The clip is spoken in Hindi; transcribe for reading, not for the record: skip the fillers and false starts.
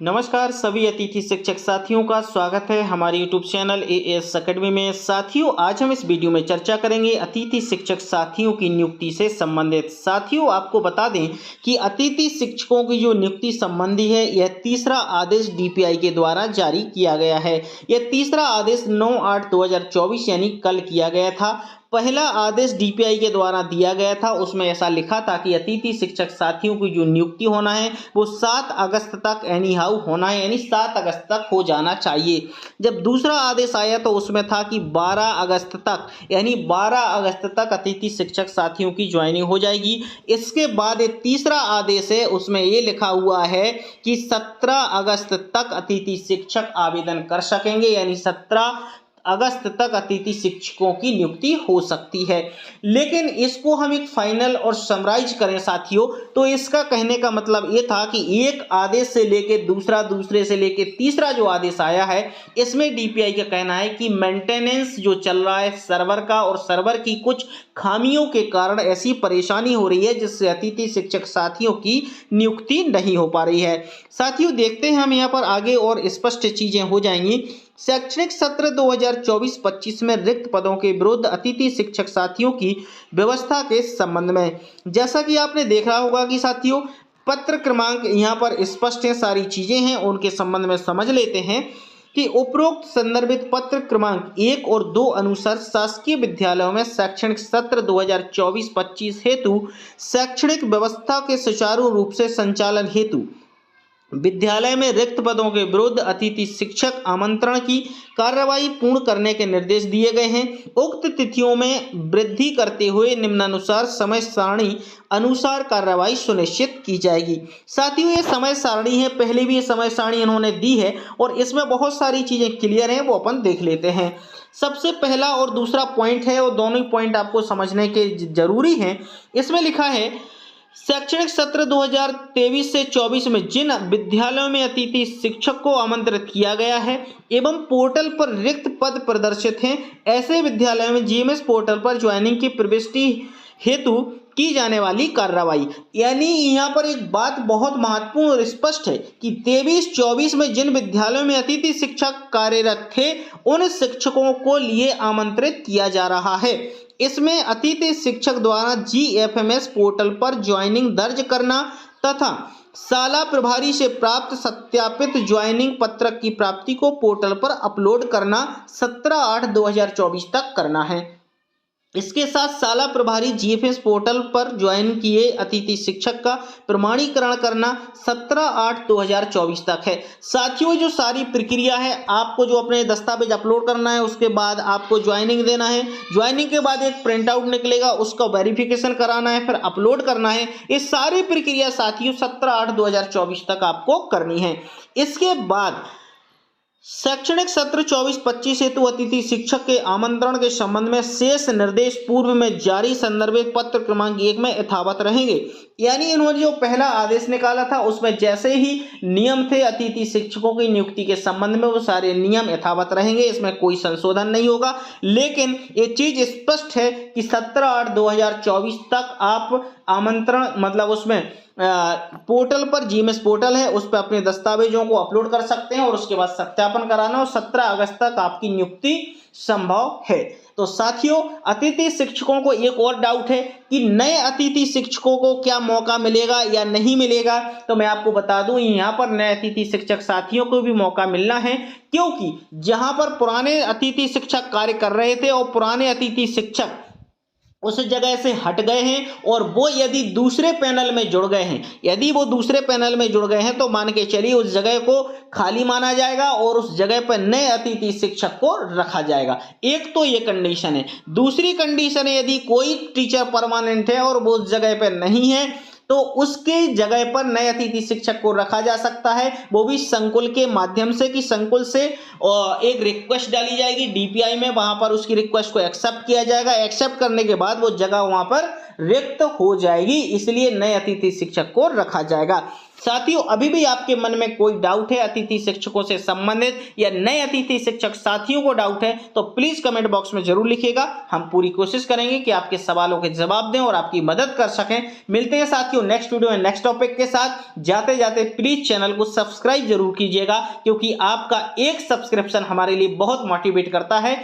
नमस्कार सभी अतिथि शिक्षक साथियों का स्वागत है हमारे YouTube चैनल एएस अकेडमी में। साथियों, आज हम इस वीडियो में चर्चा करेंगे अतिथि शिक्षक साथियों की नियुक्ति से संबंधित। साथियों, आपको बता दें कि अतिथि शिक्षकों की जो नियुक्ति संबंधी है, यह तीसरा आदेश डीपीआई के द्वारा जारी किया गया है। यह तीसरा आदेश 9/8/2024 यानी कल किया गया था। पहला आदेश डीपीआई के द्वारा दिया गया था, उसमें ऐसा लिखा था कि अतिथि शिक्षक साथियों की जो नियुक्ति होना है वो 7 अगस्त तक एनी हाउ होना है, यानी 7 अगस्त तक हो जाना चाहिए। जब दूसरा आदेश आया तो उसमें था कि 12 अगस्त तक, यानी 12 अगस्त तक अतिथि शिक्षक साथियों की ज्वाइनिंग हो जाएगी। इसके बाद एक तीसरा आदेश है, उसमें ये लिखा हुआ है कि 17 अगस्त तक अतिथि शिक्षक आवेदन कर सकेंगे, यानी 17 अगस्त तक अतिथि शिक्षकों की नियुक्ति हो सकती है। लेकिन इसको हम एक फाइनल और समराइज करें साथियों, तो इसका कहने का मतलब ये था कि एक आदेश से लेके दूसरा, दूसरे से लेके तीसरा जो आदेश आया है, इसमें डीपीआई का कहना है कि मेंटेनेंस जो चल रहा है सर्वर का, और सर्वर की कुछ खामियों के कारण ऐसी परेशानी हो रही है जिससे अतिथि शिक्षक साथियों की नियुक्ति नहीं हो पा रही है। साथियों, देखते हैं हम यहाँ पर आगे और स्पष्ट चीजें हो जाएंगी। शैक्षणिक सत्र 2024-25 में रिक्त पदों के विरुद्ध अतिथि शिक्षक साथियों की व्यवस्था के संबंध में, जैसा कि आपने देखा होगा कि साथियों पत्र क्रमांक यहाँ पर स्पष्ट है, सारी चीजें हैं, उनके संबंध में समझ लेते हैं कि उपरोक्त संदर्भित पत्र क्रमांक 1 और 2 अनुसार शासकीय विद्यालयों में शैक्षणिक सत्र 2024-25 हेतु शैक्षणिक व्यवस्था के सुचारू रूप से संचालन हेतु विद्यालय में रिक्त पदों के विरुद्ध अतिथि शिक्षक आमंत्रण की कार्रवाई पूर्ण करने के निर्देश दिए गए हैं। उक्त तिथियों में वृद्धि करते हुए निम्नानुसार समय सारणी अनुसार कार्रवाई सुनिश्चित की जाएगी। साथियों, ये समय सारणी है, पहले भी ये समय सारणी इन्होंने दी है और इसमें बहुत सारी चीजें क्लियर हैं, वो अपन देख लेते हैं। सबसे पहला और दूसरा पॉइंट है, और दोनों ही पॉइंट आपको समझने के जरूरी हैं। इसमें लिखा है शैक्षणिक सत्र 2023 से 24 में जिन विद्यालयों में अतिथि शिक्षक को आमंत्रित किया गया है एवं पोर्टल पर रिक्त पद प्रदर्शित हैं, ऐसे विद्यालयों में जीएमएस पोर्टल पर ज्वाइनिंग की प्रविष्टि हेतु की जाने वाली कार्रवाई। यानी यहाँ पर एक बात बहुत महत्वपूर्ण और स्पष्ट है कि 23-24 में जिन विद्यालयों में अतिथि शिक्षक कार्यरत थे, उन शिक्षकों को लिए आमंत्रित किया जा रहा है। इसमें अतिथि शिक्षक द्वारा जीएफएमएस पोर्टल पर ज्वाइनिंग दर्ज करना तथा शाला प्रभारी से प्राप्त सत्यापित ज्वाइनिंग पत्रक की प्राप्ति को पोर्टल पर अपलोड करना 17/8/2024 तक करना है। इसके साथ शाला प्रभारी जीएफएस पोर्टल पर ज्वाइन किए अतिथि शिक्षक का प्रमाणीकरण करना 17/8/2024 तक है। साथियों, जो सारी प्रक्रिया है, आपको जो अपने दस्तावेज अपलोड करना है, उसके बाद आपको ज्वाइनिंग देना है, ज्वाइनिंग के बाद एक प्रिंट आउट निकलेगा, उसका वेरिफिकेशन कराना है, फिर अपलोड करना है। ये सारी प्रक्रिया साथियों 17/8/2024 तक आपको करनी है। इसके बाद शैक्षणिक सत्र 24-25 हेतु अतिथि शिक्षक के आमंत्रण के संबंध में शेष निर्देश पूर्व में जारी संदर्भित पत्र क्रमांक 1 में यथावत रहेंगे। यानी इन्होंने जो पहला आदेश निकाला था उसमें जैसे ही नियम थे अतिथि शिक्षकों की नियुक्ति के संबंध में, वो सारे नियम यथावत रहेंगे, इसमें कोई संशोधन नहीं होगा। लेकिन ये चीज स्पष्ट है कि 17/8/2024 तक आप आमंत्रण, मतलब उसमें पोर्टल पर जीएमएस पोर्टल है, उस पर अपने दस्तावेजों को अपलोड कर सकते हैं और उसके बाद सत्यापन कराना, और 17 अगस्त तक आपकी नियुक्ति संभव है। तो साथियों, अतिथि शिक्षकों को एक और डाउट है कि नए अतिथि शिक्षकों को क्या मौका मिलेगा या नहीं मिलेगा, तो मैं आपको बता दूं यहाँ पर नए अतिथि शिक्षक साथियों को भी मौका मिलना है, क्योंकि जहां पर पुराने अतिथि शिक्षक कार्य कर रहे थे और पुराने अतिथि शिक्षक उस जगह से हट गए हैं और वो यदि दूसरे पैनल में जुड़ गए हैं, यदि वो दूसरे पैनल में जुड़ गए हैं, तो मान के चलिए उस जगह को खाली माना जाएगा और उस जगह पर नए अतिथि शिक्षक को रखा जाएगा। एक तो ये कंडीशन है। दूसरी कंडीशन है, यदि कोई टीचर परमानेंट है और वो उस जगह पर नहीं है, तो उसके जगह पर नए अतिथि शिक्षक को रखा जा सकता है, वो भी संकुल के माध्यम से, कि संकुल से एक रिक्वेस्ट डाली जाएगी डीपीआई में, वहां पर उसकी रिक्वेस्ट को एक्सेप्ट किया जाएगा, एक्सेप्ट करने के बाद वो जगह वहां पर रिक्त हो जाएगी, इसलिए नए अतिथि शिक्षक को रखा जाएगा। साथियों अभी भी आपके मन में कोई डाउट है अतिथि शिक्षकों से संबंधित या नए अतिथि शिक्षक साथियों को डाउट है तो प्लीज कमेंट बॉक्स में जरूर लिखिएगा। हम पूरी कोशिश करेंगे कि आपके सवालों के जवाब दें और आपकी मदद कर सकें। मिलते हैं साथियों नेक्स्ट वीडियो में नेक्स्ट टॉपिक के साथ। जाते जाते प्लीज चैनल को सब्सक्राइब जरूर कीजिएगा, क्योंकि आपका एक सब्सक्रिप्शन हमारे लिए बहुत मोटिवेट करता है।